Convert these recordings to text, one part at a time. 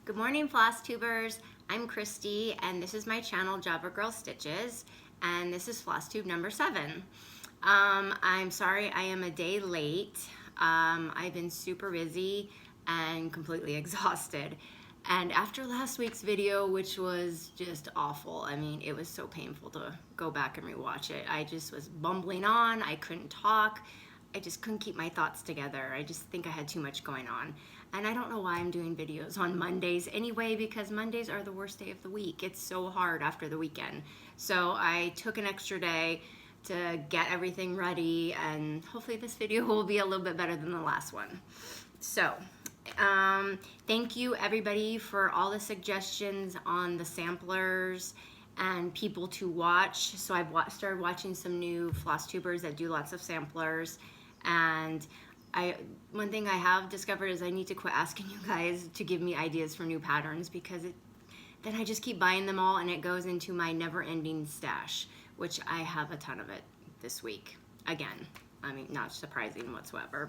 Good morning, Flosstubers. I'm Christy, and this is my channel, Jobber Girl Stitches, and this is Flosstube number 7. I'm sorry I am a day late. I've been super busy and completely exhausted. And after last week's video, which was just awful, I mean, it was so painful to go back and rewatch it. I just was bumbling on, I couldn't talk, I just couldn't keep my thoughts together. I just think I had too much going on. And I don't know why I'm doing videos on Mondays anyway, because Mondays are the worst day of the week. It's so hard after the weekend. So I took an extra day to get everything ready, and hopefully this video will be a little bit better than the last one. So thank you everybody for all the suggestions on the samplers and people to watch. So I've started watching some new Flosstubers that do lots of samplers, and one thing I have discovered is I need to quit asking you guys to give me ideas for new patterns, because then I just keep buying them all and it goes into my never-ending stash, which I have a ton of it this week. Again, I mean, not surprising whatsoever,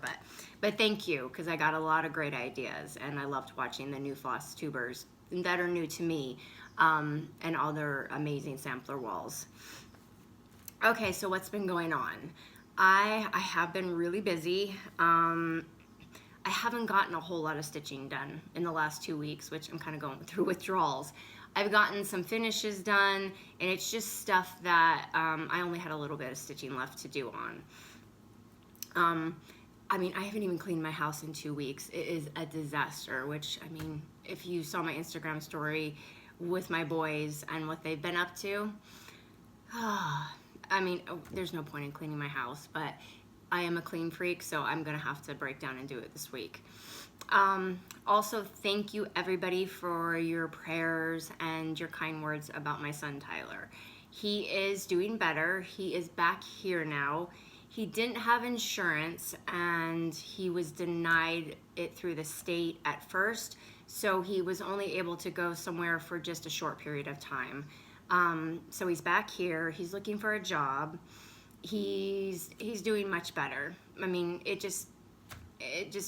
but thank you, because I got a lot of great ideas, and I loved watching the new Flosstubers that are new to me, and all their amazing sampler walls. Okay, so what's been going on? I have been really busy. I haven't gotten a whole lot of stitching done in the last 2 weeks, which I'm kind of going through withdrawals. I've gotten some finishes done, and it's just stuff that I only had a little bit of stitching left to do on. I mean, I haven't even cleaned my house in 2 weeks. It is a disaster, which, I mean, if you saw my Instagram story with my boys and what they've been up to, I mean, there's no point in cleaning my house, but I am a clean freak, so I'm gonna have to break down and do it this week. Also, thank you everybody for your prayers and your kind words about my son Tyler. He is doing better. He is back here now. He didn't have insurance, and he was denied it through the state at first, so he was only able to go somewhere for just a short period of time. So he's back here. He's looking for a job. He's doing much better. I mean, it just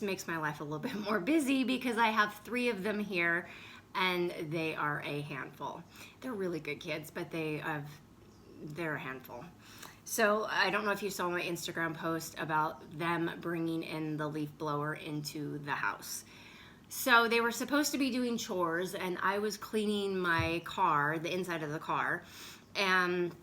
makes my life a little bit more busy, because I have 3 of them here, and they are a handful. They're really good kids, but they're a handful. So I don't know if you saw my Instagram post about them bringing in the leaf blower into the house. So they were supposed to be doing chores, and I was cleaning my car, the inside of the car, and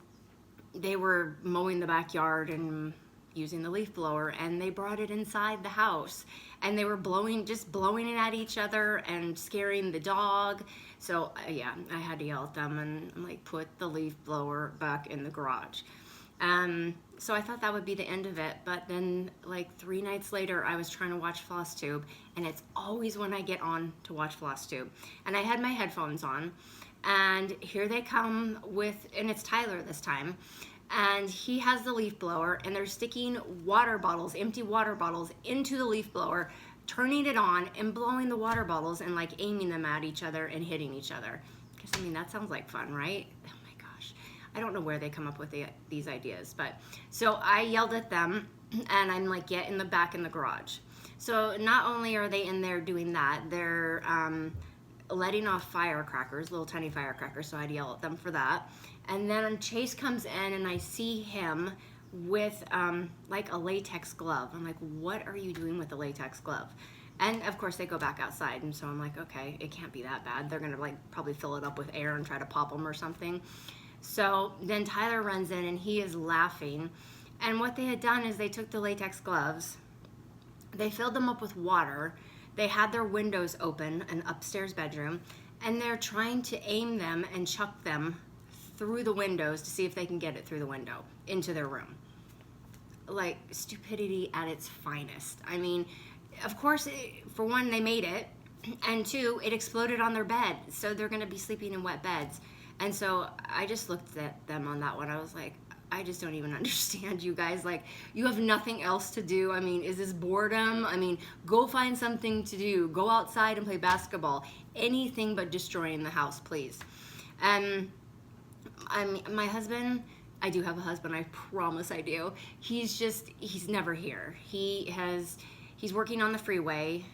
they were mowing the backyard and using the leaf blower, and they brought it inside the house, and they were just blowing it at each other and scaring the dog. So yeah, I had to yell at them and like, put the leaf blower back in the garage. So I thought that would be the end of it, but then like 3 nights later I was trying to watch Flosstube, and it's always when I get on to watch Flosstube, and I had my headphones on, and here they come and it's Tyler this time, and he has the leaf blower, and they're sticking water bottles, empty water bottles, into the leaf blower, turning it on and blowing the water bottles and like aiming them at each other and hitting each other. Because I mean, that sounds like fun, right? I don't know where they come up with these ideas, but so I yelled at them, and I'm like, get in the back in the garage. So not only are they in there doing that, they're letting off firecrackers, little tiny firecrackers, so I'd yell at them for that. And then Chase comes in, and I see him with like a latex glove. I'm like, what are you doing with the latex glove? And of course they go back outside, and so I'm like, okay, it can't be that bad. They're gonna like probably fill it up with air and try to pop them or something. So then Tyler runs in, and he is laughing. And what they had done is they took the latex gloves, they filled them up with water, they had their windows open, an upstairs bedroom, and they're trying to aim them and chuck them through the windows to see if they can get it through the window into their room. Like, stupidity at its finest. I mean, of course, for one, they made it, and 2, it exploded on their bed, so they're gonna be sleeping in wet beds. And so I just looked at them on that one. I was like, I just don't even understand you guys. Like, you have nothing else to do. I mean, is this boredom? I mean, go find something to do. Go outside and play basketball. Anything but destroying the house, please. And my husband, I do have a husband, I promise I do. He's never here. He's working on the freeway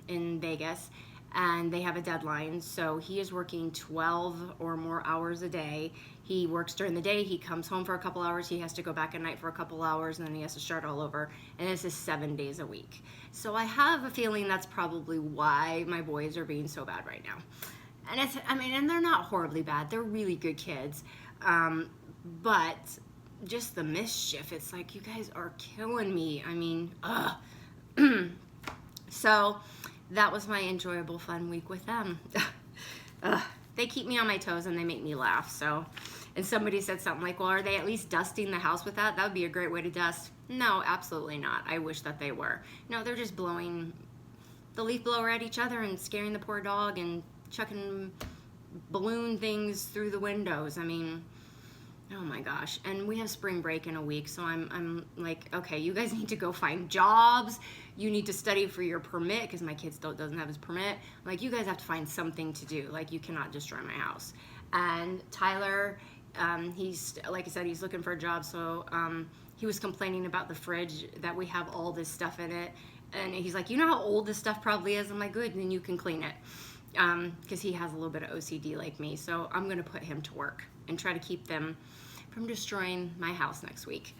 in Vegas, and they have a deadline, so he is working 12 or more hours a day. He works during the day, he comes home for a couple hours, he has to go back at night for a couple hours, and then he has to start all over, and this is 7 days a week. So I have a feeling that's probably why my boys are being so bad right now. And it's, I mean, and they're not horribly bad, they're really good kids, but just the mischief, it's like, you guys are killing me. I mean, ugh. So that was my enjoyable fun week with them. They keep me on my toes and they make me laugh. So, and somebody said something like, well, are they at least dusting the house with that? That would be a great way to dust. No, absolutely not. I wish that they were. No, they're just blowing the leaf blower at each other and scaring the poor dog and chucking balloon things through the windows. I mean, oh my gosh. And we have spring break in a week, so I'm like, okay, you guys need to go find jobs. You need to study for your permit, because my kid still doesn't have his permit. Like, you guys have to find something to do. Like, you cannot destroy my house. And Tyler, he's, like I said, he's looking for a job, so he was complaining about the fridge, that we have all this stuff in it. And he's like, you know how old this stuff probably is? I'm like, good, then you can clean it. Because he has a little bit of OCD like me, so I'm going to put him to work and try to keep them from destroying my house next week.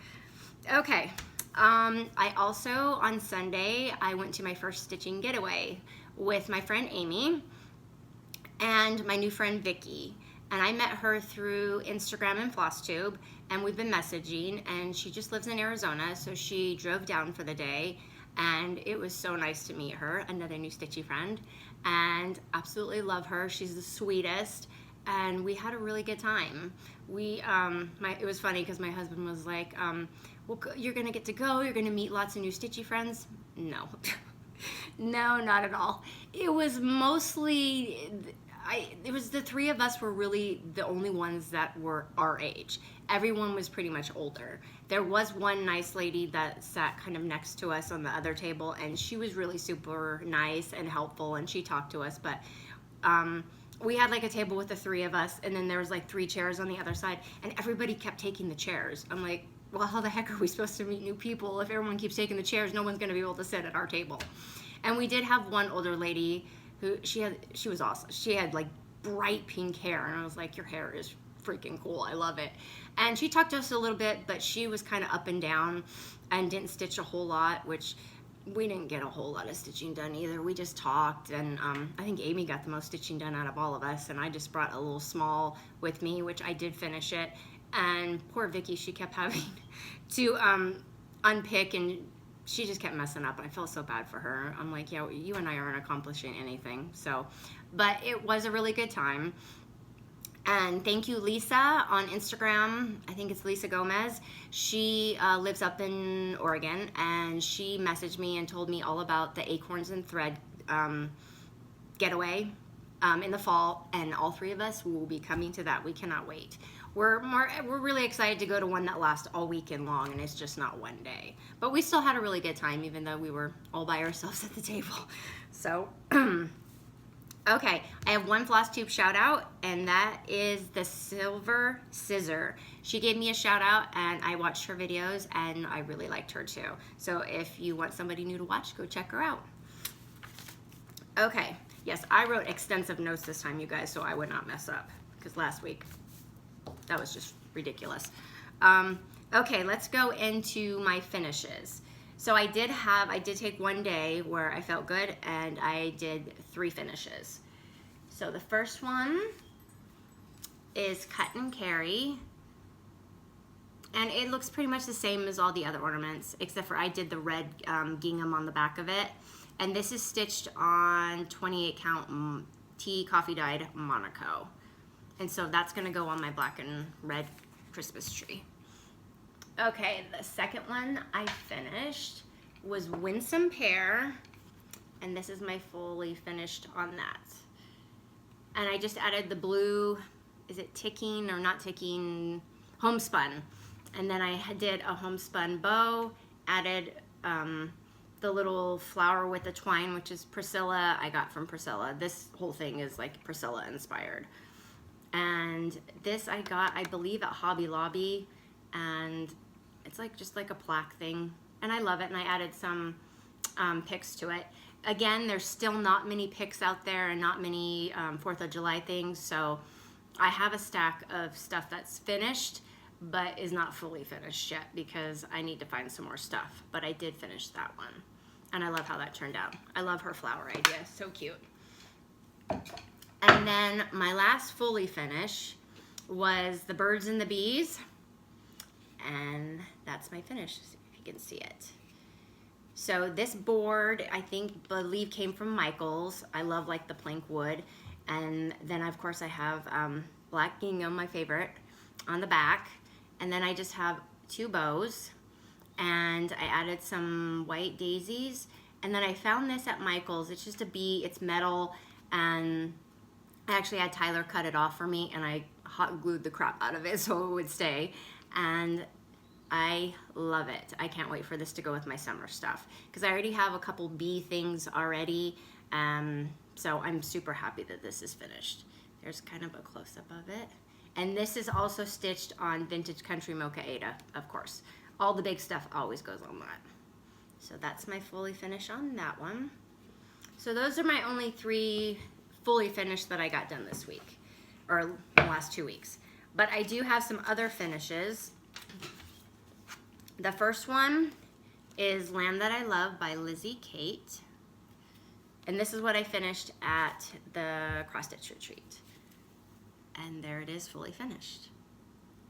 Okay, I also, on Sunday, I went to my first stitching getaway with my friend Amy and my new friend Vicky. And I met her through Instagram and Flosstube, and we've been messaging, and she just lives in Arizona, so she drove down for the day, and it was so nice to meet her, another new stitchy friend, and absolutely love her. She's the sweetest, and we had a really good time. It was funny because my husband was like, well, you're gonna get to go, you're gonna meet lots of new stitchy friends. No, no, not at all. It was mostly, it was the three of us were really the only ones that were our age. Everyone was pretty much older. There was one nice lady that sat kind of next to us on the other table, and she was really super nice and helpful, and she talked to us, but we had like a table with the three of us, and then there was like 3 chairs on the other side, and everybody kept taking the chairs. I'm like, well, how the heck are we supposed to meet new people if everyone keeps taking the chairs? No one's gonna be able to sit at our table. And we did have one older lady who, she was awesome. She had like bright pink hair, and I was like, your hair is freaking cool, I love it. And she talked to us a little bit, but she was kind of up and down and didn't stitch a whole lot, which we didn't get a whole lot of stitching done either. We just talked, and I think Amy got the most stitching done out of all of us, and I just brought a little small with me, which I did finish it. And poor Vicky, she kept having to unpick, and she just kept messing up. I felt so bad for her. I'm like, yeah, you and I aren't accomplishing anything. So, but it was a really good time. And thank you, Lisa, on Instagram. I think it's Lisa Gomez. She lives up in Oregon, and she messaged me and told me all about the Acorns and Thread getaway in the fall, and all 3 of us will be coming to that. We cannot wait. We're really excited to go to one that lasts all weekend long, and it's just not one day. But we still had a really good time, even though we were all by ourselves at the table. So. Okay, I have one Flosstube shout out, and that is the Silver Scissor. She gave me a shout out, and I watched her videos, and I really liked her too. So if you want somebody new to watch, go check her out. Okay, yes, I wrote extensive notes this time, you guys, so I would not mess up, because last week, that was just ridiculous. Okay, let's go into my finishes. So I did take one day where I felt good, and I did 3 finishes. So the first one is cut and carry, and it looks pretty much the same as all the other ornaments, except for I did the red gingham on the back of it, and this is stitched on 28 count tea coffee dyed Monaco, and so that's gonna go on my black and red Christmas tree. Okay, the second one I finished was Winsome Pear, and this is my fully finished on that. And I just added the blue, is it ticking or not ticking, homespun. And then I did a homespun bow, added the little flower with the twine, which is Priscilla, I got from Priscilla. This whole thing is like Priscilla inspired. And this I got, I believe, at Hobby Lobby, and it's like just like a plaque thing, and I love it, and I added some pics to it. again, there's still not many picks out there and not many 4th of July things, so I have a stack of stuff that's finished but is not fully finished yet because I need to find some more stuff. But I did finish that one, and I love how that turned out. I love her flower idea, so cute. And then my last fully finish was the birds and the bees, and that's my finish, if you can see it. So this board, I believe came from Michael's. I love like the plank wood. And then of course I have black gingham, my favorite, on the back. And then I just have 2 bows, and I added some white daisies. And then I found this at Michael's. It's just a bee, it's metal, and I actually had Tyler cut it off for me, and I hot glued the crap out of it so it would stay. And I love it. I can't wait for this to go with my summer stuff because I already have a couple bee things already. So I'm super happy that this is finished. There's kind of a close-up of it. And this is also stitched on Vintage Country Mocha Ada, of course. All the big stuff always goes on that. So that's my fully finish on that one. So those are my only 3 fully finished that I got done this week, or the last 2 weeks. But I do have some other finishes. The first one is Land That I Love by Lizzie Kate. And this is what I finished at the cross stitch retreat. And there it is, fully finished.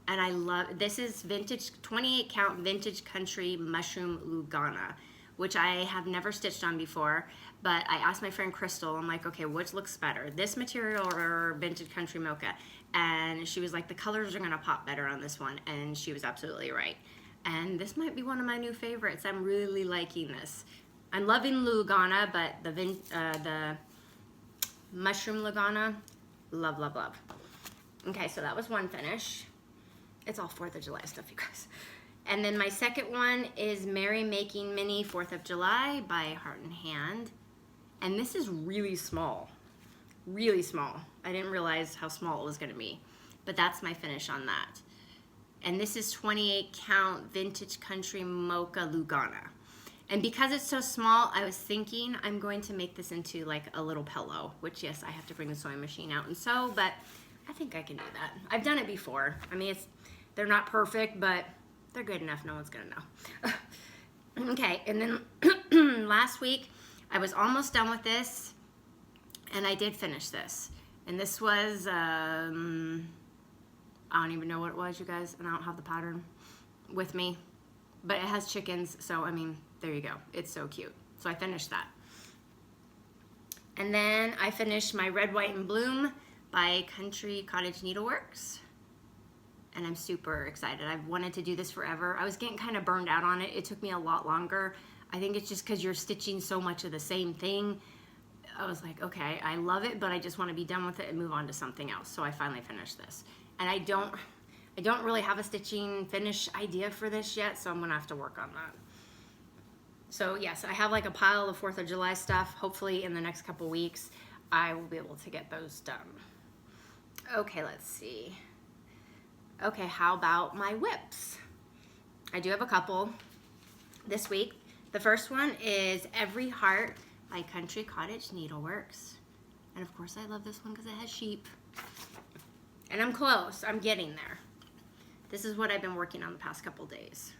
And I love, this is vintage, 28 count vintage country mushroom Lugana, which I have never stitched on before, but I asked my friend Crystal, I'm like, okay, which looks better, this material or vintage country mocha? And she was like, the colors are gonna pop better on this one, and she was absolutely right. And this might be one of my new favorites. I'm really liking this. I'm loving Lugana, but the mushroom Lugana, love, love, love. Okay, so that was one finish. It's all 4th of July stuff, you guys. And then my second one is Merry Making Mini 4th of July by Heart and Hand. And this is really small, really small. I didn't realize how small it was gonna be, but that's my finish on that. And this is 28 count Vintage Country Mocha Lugana. And because it's so small, I was thinking I'm going to make this into like a little pillow, which yes, I have to bring the sewing machine out and sew, but I think I can do that. I've done it before. I mean, they're not perfect, but they're good enough. No one's gonna know. Okay, and then last week, I was almost done with this, and I did finish this. And this was, I don't even know what it was, you guys, and I don't have the pattern with me, but it has chickens, so I mean, there you go. It's so cute. So I finished that. And then I finished my Red, White, and Bloom by Country Cottage Needleworks. And I'm super excited. I've wanted to do this forever. I was getting kind of burned out on it. It took me a lot longer. I think it's just because you're stitching so much of the same thing. I was like, okay, I love it, but I just want to be done with it and move on to something else. So I finally finished this. And I don't really have a stitching finish idea for this yet, so I'm gonna have to work on that. So yes, I have like a pile of 4th of July stuff. Hopefully in the next couple weeks, I will be able to get those done. Okay, let's see. Okay, how about my whips? I do have a couple this week. The first one is Every Heart by Country Cottage Needleworks. And of course I love this one because it has sheep. And I'm close, I'm getting there. This is what I've been working on the past couple days.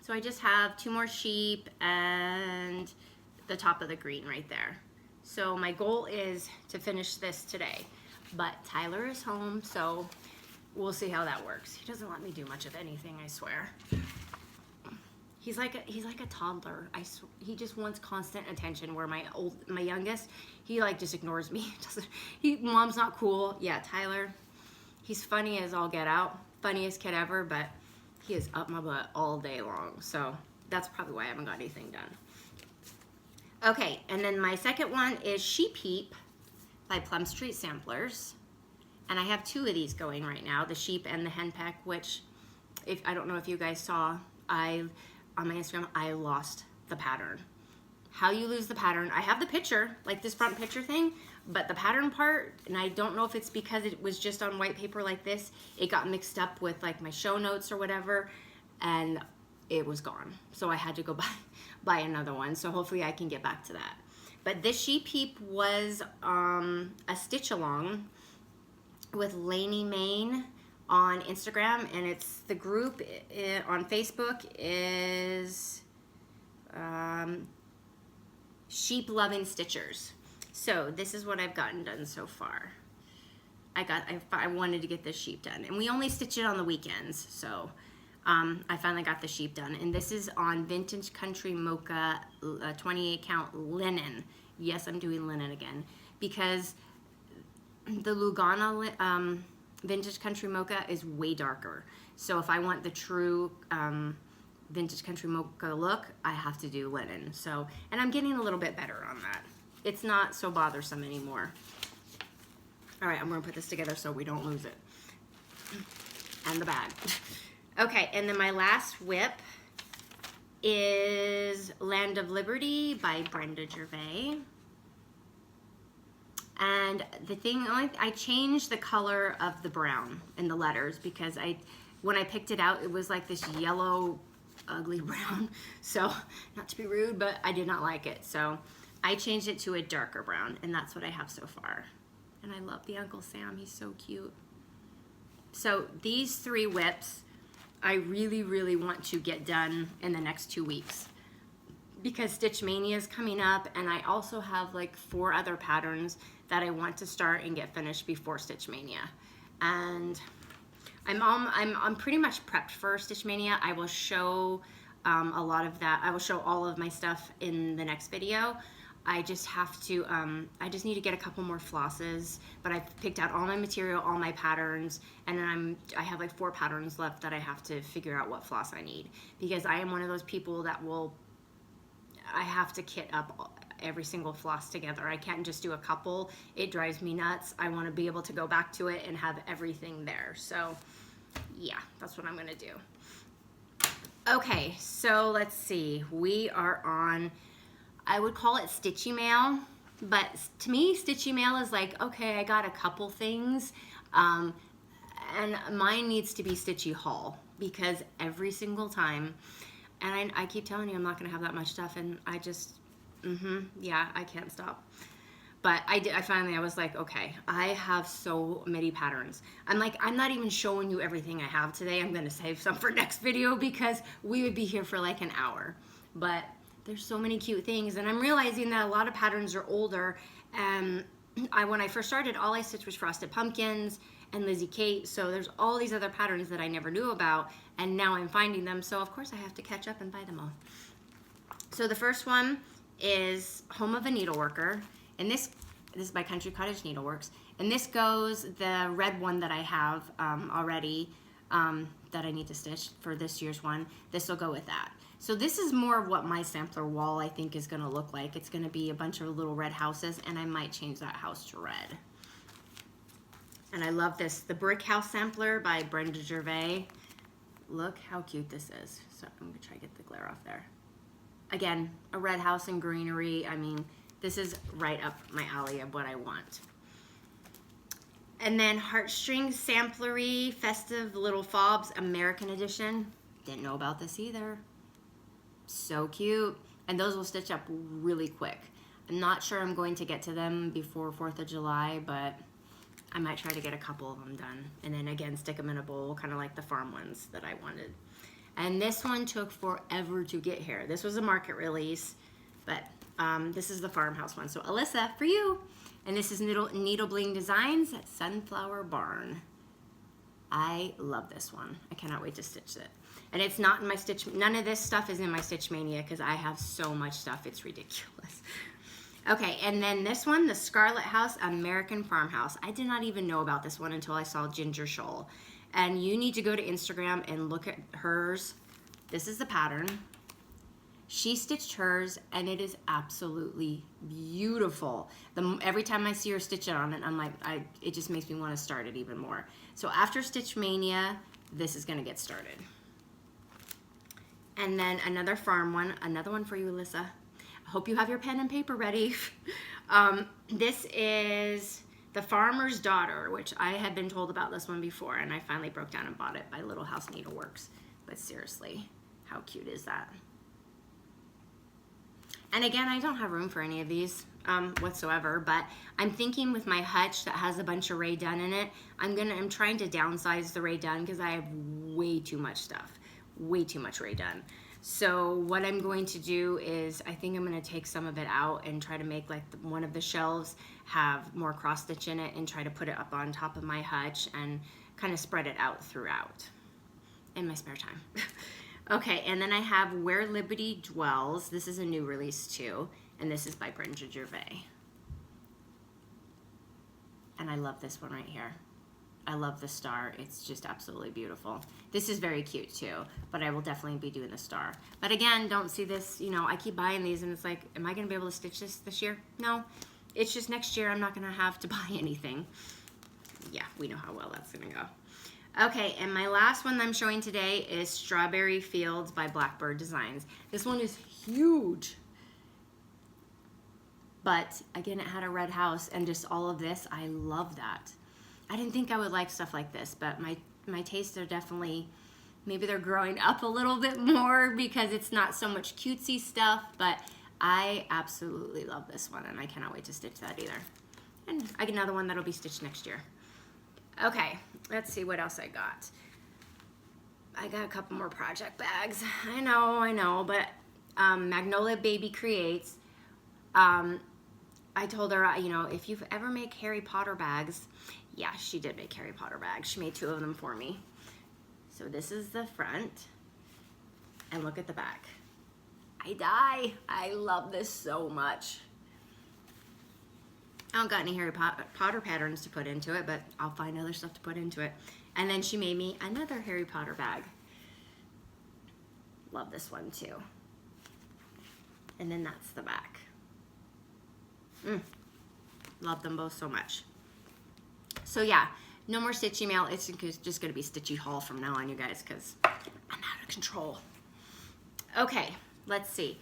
So I just have 2 more sheep and the top of the green right there. So my goal is to finish this today. But Tyler is home, so we'll see how that works. He doesn't let me do much of anything, I swear. He's like a toddler. He just wants constant attention. Where my youngest, he like just ignores me. Mom's not cool. Yeah, Tyler, he's funny as all get out. Funniest kid ever, but he is up my butt all day long. So that's probably why I haven't got anything done. Okay, and then my second one is Sheep Heap by Plum Street Samplers. And I have 2 of these going right now, the sheep and the hen peck, which I don't know if you guys saw, on my Instagram, I lost the pattern. How you lose the pattern, I have the picture, like this front picture thing, but the pattern part, and I don't know if it's because it was just on white paper like this, it got mixed up with like my show notes or whatever, and it was gone. So I had to go buy another one. So hopefully I can get back to that. But this sheep heap was a stitch along with Lainey Main on Instagram, and it's the group on Facebook is Sheep Loving Stitchers. So this is what I've gotten done so far. I wanted to get this sheep done, and we only stitch it on the weekends, so I finally got the sheep done. And this is on Vintage Country Mocha 28 count linen. Yes, I'm doing linen again, because the Lugana Vintage Country Mocha is way darker. So if I want the true Vintage Country Mocha look, I have to do linen. So, and I'm getting a little bit better on that. It's not so bothersome anymore. All right, I'm gonna put this together so we don't lose it. And the bag. Okay, and then my last whip is Land of Liberty by Brenda Gervais. And the thing, I changed the color of the brown in the letters because when I picked it out, it was like this yellow, ugly brown. So, not to be rude, but I did not like it. So, I changed it to a darker brown, and that's what I have so far. And I love the Uncle Sam, he's so cute. So, these 3 whips, I really, really want to get done in the next 2 weeks because Stitch Mania is coming up, and I also have like 4 other patterns that I want to start and get finished before Stitch Mania. And I'm pretty much prepped for Stitch Mania. I will show a lot of that. I will show all of my stuff in the next video. I just have to, I just need to get a couple more flosses, but I've picked out all my material, all my patterns, and then I have like 4 patterns left that I have to figure out what floss I need, because I am one of those people that I have to kit up every single floss together. I can't just do a couple. It drives me nuts. I want to be able to go back to it and have everything there. So yeah, that's what I'm gonna do. Okay, so let's see. We are on, I would call it Stitchy Mail, but to me, Stitchy Mail is like, okay, I got a couple things, and mine needs to be Stitchy Haul, because every single time, and I keep telling you I'm not gonna have that much stuff, and I just, yeah, I can't stop. But I was like, okay, I have so many patterns. I'm like, I'm not even showing you everything I have today. I'm gonna save some for next video because we would be here for like an hour. But there's so many cute things, and I'm realizing that a lot of patterns are older. And when I first started, all I stitched was Frosted Pumpkins and Lizzie Kate. So there's all these other patterns that I never knew about, and now I'm finding them. So of course I have to catch up and buy them all. So the first one is Home of a Needleworker. And this is by Country Cottage Needleworks. And this goes, the red one that I have already that I need to stitch for this year's one, this will go with that. So this is more of what my sampler wall I think is gonna look like. It's gonna be a bunch of little red houses, and I might change that house to red. And I love this, the Brick House Sampler by Brenda Gervais. Look how cute this is. So I'm gonna try to get the glare off there. Again, a red house and greenery. I mean, this is right up my alley of what I want. And then Heartstrings Samplery Festive Little Fobs American Edition. Didn't know about this either. So cute. And those will stitch up really quick. I'm not sure I'm going to get to them before 4th of July, but I might try to get a couple of them done. And then again, stick them in a bowl, kind of like the farm ones that I wanted. And this one took forever to get here. This was a market release, but this is the farmhouse one. So Alyssa, for you. And this is Needle Bling Designs at Sunflower Barn. I love this one. I cannot wait to stitch it. And it's not in my stitch, none of this stuff is in my Stitch Mania because I have so much stuff, it's ridiculous. Okay, and then this one, the Scarlet House American Farmhouse. I did not even know about this one until I saw Ginger Shoal. And you need to go to Instagram and look at hers. This is the pattern. She stitched hers, and it is absolutely beautiful. Every time I see her stitch it on it, I'm like, it just makes me want to start it even more. So after Stitch Mania, this is gonna get started. And then another farm one, another one for you, Alyssa. I hope you have your pen and paper ready. This is The Farmer's Daughter, which I had been told about this one before, and I finally broke down and bought it by Little House Needleworks. But seriously, how cute is that? And again, I don't have room for any of these whatsoever, but I'm thinking with my hutch that has a bunch of Rae Dunn in it, I'm trying to downsize the Rae Dunn because I have way too much stuff, way too much Rae Dunn. So what I'm going to do is I think I'm going to take some of it out and try to make like one of the shelves have more cross stitch in it and try to put it up on top of my hutch and kind of spread it out throughout in my spare time. Okay, and then I have Where Liberty Dwells. This is a new release too, and this is by Brenda Gervais. And I love this one right here. I love the star. It's just absolutely beautiful. This is very cute too, but I will definitely be doing the star. But again, don't see this, you know, I keep buying these and it's like, am I gonna be able to stitch this year? No, it's just next year I'm not gonna have to buy anything. Yeah, we know how well that's gonna go. Okay, and my last one that I'm showing today is Strawberry Fields by Blackbird Designs. This one is huge. But again, it had a red house and just all of this, I love that. I didn't think I would like stuff like this, but my tastes are definitely, maybe they're growing up a little bit more because it's not so much cutesy stuff, but I absolutely love this one and I cannot wait to stitch that either. And I get another one that'll be stitched next year. Okay, let's see what else I got. I got a couple more project bags. I know, but Magnolia Baby Creates, I told her, you know, if you've ever made Harry Potter bags, yeah, she did make Harry Potter bags. She made 2 of them for me. So this is the front, and look at the back. I die. I love this so much. I don't got any Harry Potter patterns to put into it, but I'll find other stuff to put into it. And then she made me another Harry Potter bag. Love this one too. And then that's the back. Love them both so much. So yeah, no more stitchy mail. It's just gonna be stitchy haul from now on, you guys, because I'm out of control. Okay, let's see.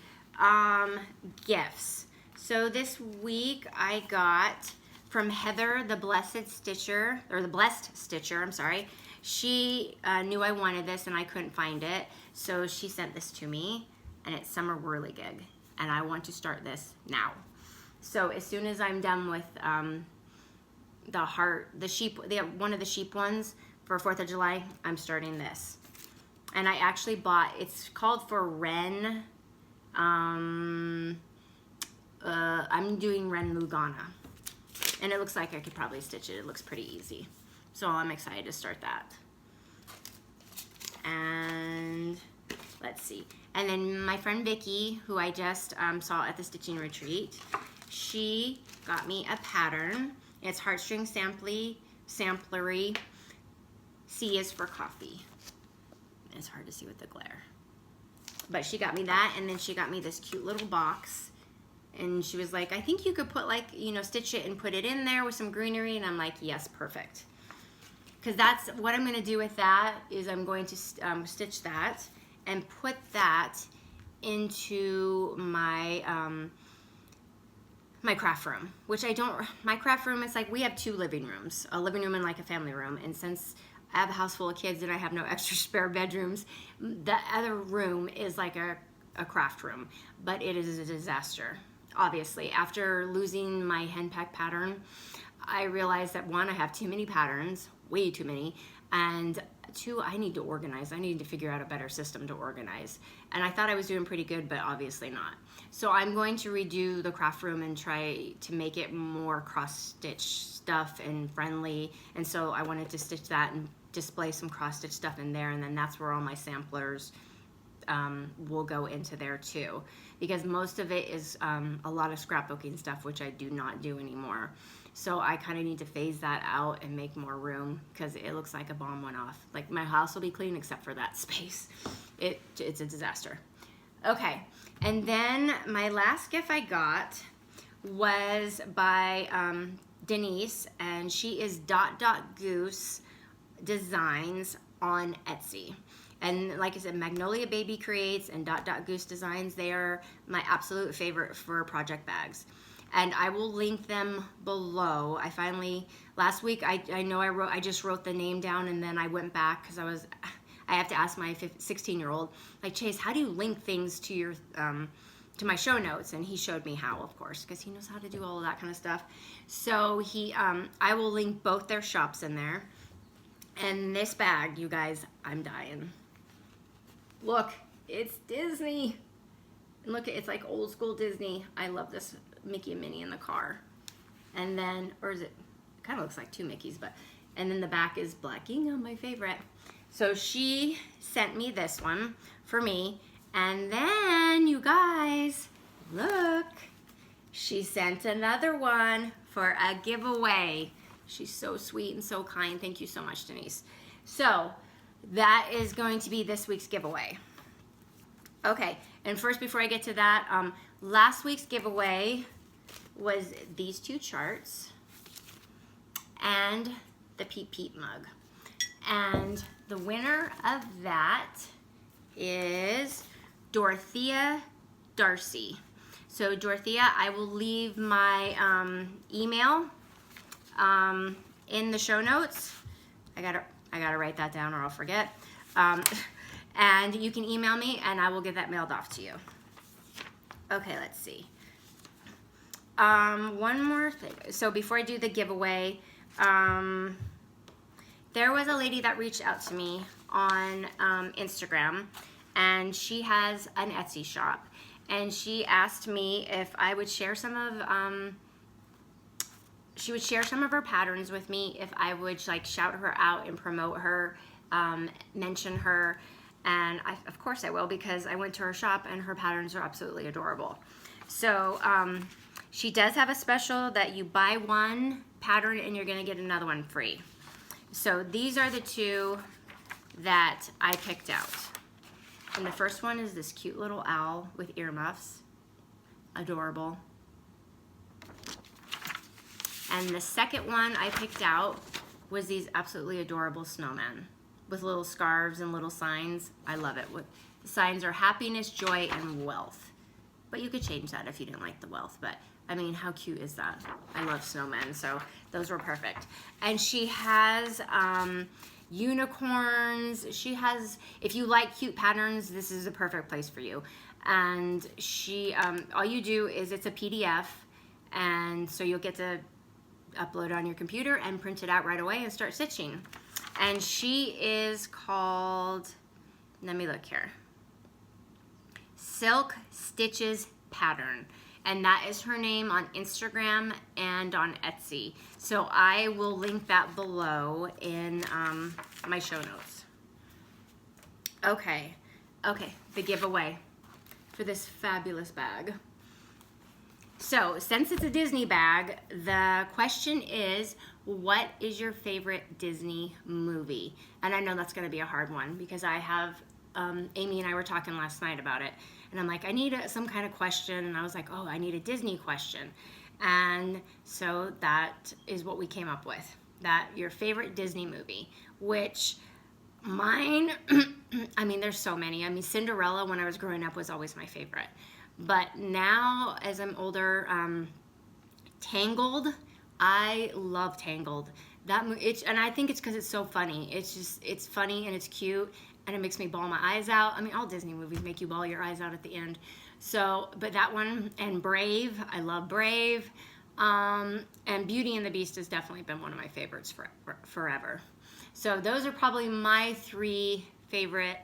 Gifts. So this week I got from Heather, the Blessed Stitcher, or the Blessed Stitcher, I'm sorry. She knew I wanted this and I couldn't find it, so she sent this to me, and it's Summer Whirligig, and I want to start this now. So as soon as I'm done with the sheep, one of the sheep ones for 4th of July, I'm starting this. And I actually bought, it's called For Wren, I'm doing Wren Lugana. And it looks like I could probably stitch it. It looks pretty easy. So I'm excited to start that. And let's see. And then my friend Vicky, who I just saw at the stitching retreat, she got me a pattern. It's Heartstring Samplery. C is for coffee. It's hard to see with the glare. But she got me that, and then she got me this cute little box. And she was like, I think you could put, like, you know, stitch it and put it in there with some greenery. And I'm like, yes, perfect. Because that's what I'm going to do with that, is I'm going to stitch that and put that into my my craft room, which my craft room is like, we have 2 living rooms, a living room and like a family room. And since I have a house full of kids and I have no extra spare bedrooms, the other room is like a craft room, but it is a disaster. Obviously, after losing my henpeck pattern, I realized that 1, I have too many patterns, way too many, and 2, I need to organize. I need to figure out a better system to organize. And I thought I was doing pretty good, but obviously not. So I'm going to redo the craft room and try to make it more cross-stitch stuff and friendly. And so I wanted to stitch that and display some cross-stitch stuff in there, and then that's where all my samplers will go into there too, because most of it is a lot of scrapbooking stuff, which I do not do anymore. So I kind of need to phase that out and make more room, because it looks like a bomb went off. Like, my house will be clean except for that space. It's a disaster. Okay, and then my last gift I got was by Denise, and she is Goose Designs on Etsy. And like I said, Magnolia Baby Creates and Goose Designs, they are my absolute favorite for project bags. And I will link them below. I finally, last week, I just wrote the name down, and then I went back because I have to ask my 16-year-old, like, Chase, how do you link things to your to my show notes, and he showed me how, of course, because he knows how to do all of that kind of stuff. So I will link both their shops in there. And this bag, you guys, I'm dying. Look, it's Disney. And look, it's like old school Disney. I love this Mickey and Minnie in the car. And then, or is it kind of looks like two Mickeys, but, and then the back is Black Gingham, my favorite. So she sent me this one for me. And then, you guys, look, she sent another one for a giveaway. She's so sweet and so kind. Thank you so much, Denise. So that is going to be this week's giveaway. Okay, and first, before I get to that, last week's giveaway was these two charts and the Peep Peep mug. And the winner of that is Dorothea Darcy. So Dorothea, I will leave my email in the show notes. I gotta write that down or I'll forget. And you can email me and I will get that mailed off to you. Okay, let's see. One more thing. So before I do the giveaway, there was a lady that reached out to me on Instagram, and she has an Etsy shop, and she asked me if I would share some of she would share some of her patterns with me, if I would like shout her out and promote her, mention her, and of course I will, because I went to her shop and her patterns are absolutely adorable. So she does have a special that you buy one pattern and you're gonna get another one free. So these are the two that I picked out. And the first one is this cute little owl with earmuffs. Adorable. And the second one I picked out was these absolutely adorable snowmen with little scarves and little signs. I love it. The signs are happiness, joy, and wealth. But you could change that if you didn't like the wealth. But I mean, how cute is that? I love snowmen, so those were perfect. And she has unicorns. She has, if you like cute patterns, this is a perfect place for you. And she, all you do is, it's a PDF, and so you'll get to upload it on your computer and print it out right away and start stitching. And she is called, let me look here, SilkStitchesPattern. And that is her name on Instagram and on Etsy. So I will link that below in my show notes. Okay, the giveaway for this fabulous bag. So since it's a Disney bag, the question is, what is your favorite Disney movie? And I know that's gonna be a hard one, because I have, Amy and I were talking last night about it. And I'm like, I need some kind of question. And I was like, oh, I need a Disney question. And so that is what we came up with. That your favorite Disney movie, which mine, I mean, there's so many. I mean, Cinderella, when I was growing up, was always my favorite. But now, as I'm older, Tangled, I love Tangled. And I think it's because it's so funny. It's funny and it's cute. And it makes me bawl my eyes out. I mean, all Disney movies make you bawl your eyes out at the end. So, but that one, and Brave, I love Brave. And Beauty and the Beast has definitely been one of my favorites forever. So those are probably my three favorite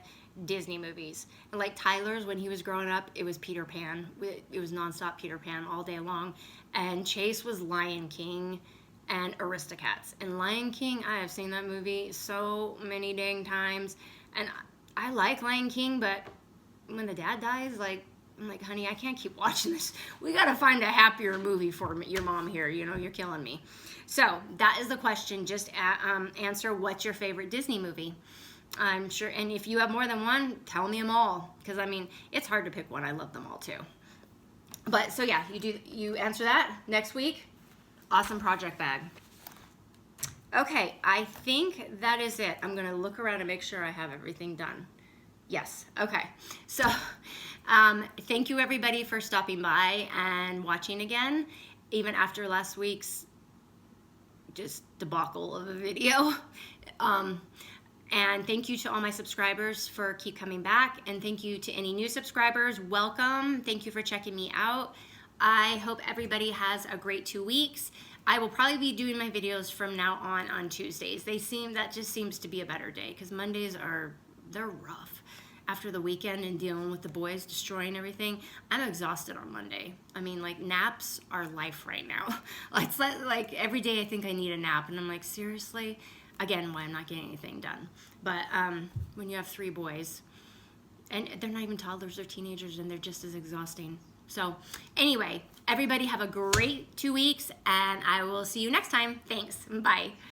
Disney movies. And like Tyler's, when he was growing up, it was Peter Pan. It was nonstop Peter Pan all day long. And Chase was Lion King and Aristocats. And Lion King, I have seen that movie so many dang times. And I like Lion King, but when the dad dies, like, I'm like, honey, I can't keep watching this. We got to find a happier movie for your mom here. You know, you're killing me. So that is the question. Just answer, what's your favorite Disney movie? I'm sure, and if you have more than one, tell me them all. Because, I mean, it's hard to pick one. I love them all, too. But, so yeah, you answer that next week. Awesome project bag. Okay, I think that is it. I'm going to look around and make sure I have everything done. Yes, okay. So, thank you everybody for stopping by and watching again, even after last week's just debacle of a video. And thank you to all my subscribers for keep coming back. And thank you to any new subscribers. Welcome. Thank you for checking me out. I hope everybody has a great 2 weeks. I will probably be doing my videos from now on Tuesdays. That just seems to be a better day because Mondays they're rough. After the weekend and dealing with the boys destroying everything, I'm exhausted on Monday. I mean, like, naps are life right now. It's like every day I think I need a nap, and I'm like, seriously? Again, why I'm not getting anything done. But when you have 3 boys, and they're not even toddlers, they're teenagers, and they're just as exhausting. So anyway, everybody have a great 2 weeks, and I will see you next time. Thanks. Bye.